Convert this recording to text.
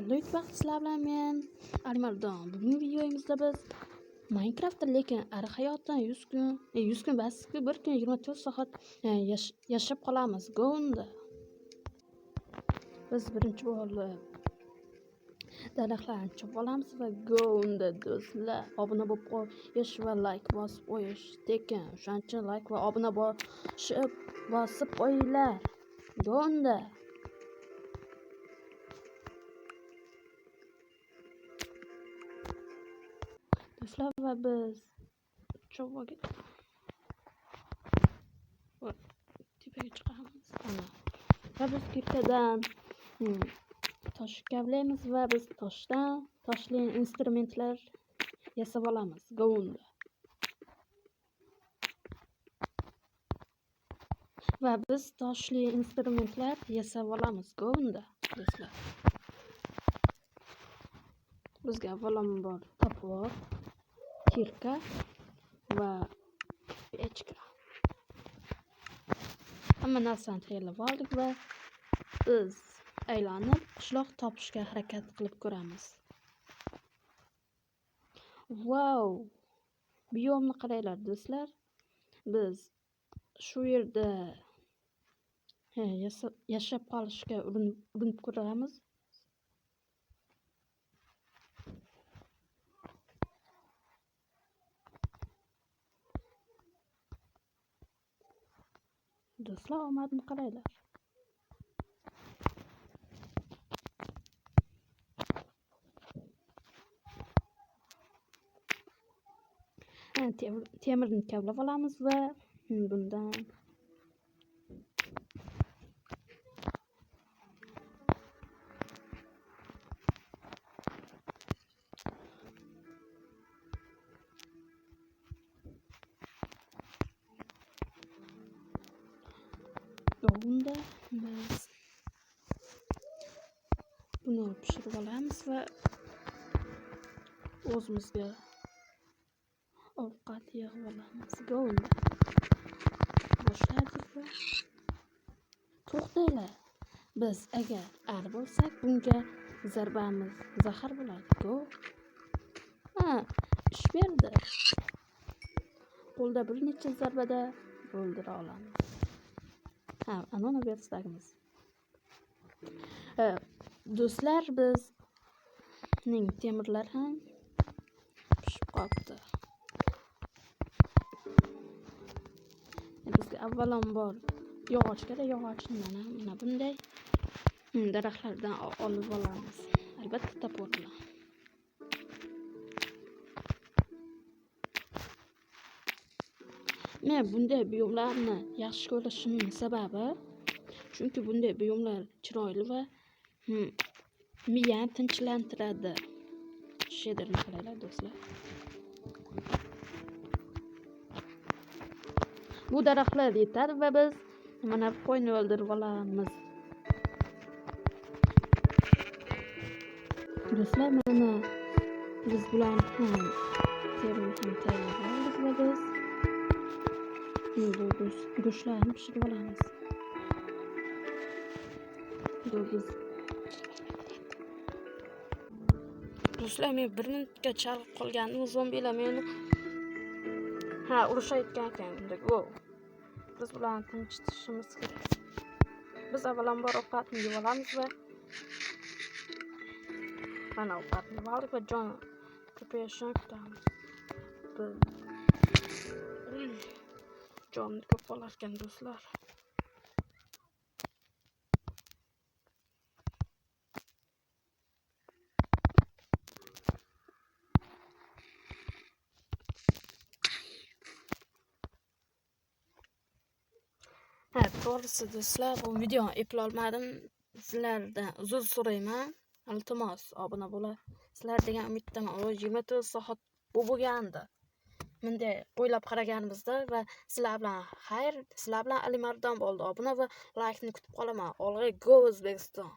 Xayrli vaqt sizlar bilan men Alimardon. Bugungi videomizda biz Minecraftda lekin ari hayotdan 100 kun bas, bir kun 24 soat yashab qolamiz. Go'unda. Biz birinchi bo'lib daraxtlarni chopib olamiz va go'unda do'stlar. Obuna bo'lib qo'yish va like bosib qo'yish. Lekin o'shaning uchun like va obuna bosib qo'yinglar. Go'unda. Do'stlar va biz tepaga chiqamiz. Va biz kirkadan tosh kavlaymiz va biz toshli instrumentlar yasab olamiz. Go'unda. Va biz toshli instrumentlar yasab olamiz. Go'unda do'stlar. Bizga avvalambor topor, kirka va pechka. Hamma narsani tayyorlab oldik va biz aylanib qishloq topishga harakat qilib ko'ramiz. Wow! Biyomni qaranglar do'stlar. Biz shu yerda yashab qolishga urinib ko'ramiz. Do'stlar, omadni qaranglar. Temirni kavlab olamiz va bundan Go'unda biz buni pishirib olamiz va o'zimizga ovqat yig'ib olamiz. Go'unda boshladik va to'xtanglar. Biz agar ar bo'lsak, bunga zarbamiz zahar bo'ladi. Ish berdi. Qo'lda bir necha zarbada o'ldira olamiz. Anona bersagimiz. Do'stlar, bizning temirlar ham pishib qolibdi. Bizga avvalambor yog'och kerak. Yog'ochni mana bunday daraxtlardan olib olamiz. Albatta topor bilan. Men bunday biyomlarni yaxshi ko'rishimning sababi, chunki bunday biyomlar chiroyli va miyani tinchlantiradi. Shederni qaranglar do'stlar. Bu daraxtlar yetadi va biz mana qo'yni o'ldirib olamiz. Do'stlar, mana biz bilan terini tayyorlab oldik va biz go'shtlarni pishirib olamiz. Do'stlar, men bir minutga chalg'ib qolgandim. Zombilar meni urushayotgan ekan. Biz bilan tinchishimiz kerak. Biz avvalambor ovqatni yeb olamiz va mana ovqatni yeb oldik va jon ko'payishini kutamiz. Jonni ko'p qolar ekan do'stlar. To'g'risi do'stlar, bu videoni eplolmadim. Sizlardan uzr so'rayman. Iltimos obuna bo'lasizlar degan umiddaman. 24 soat bo'lgandi. Bunday o'ylab qaraganimizda va sizlar bilan Alimardon bo'ldi. Obuna va like ni kutib qolaman. Olg'a go O'zbekiston.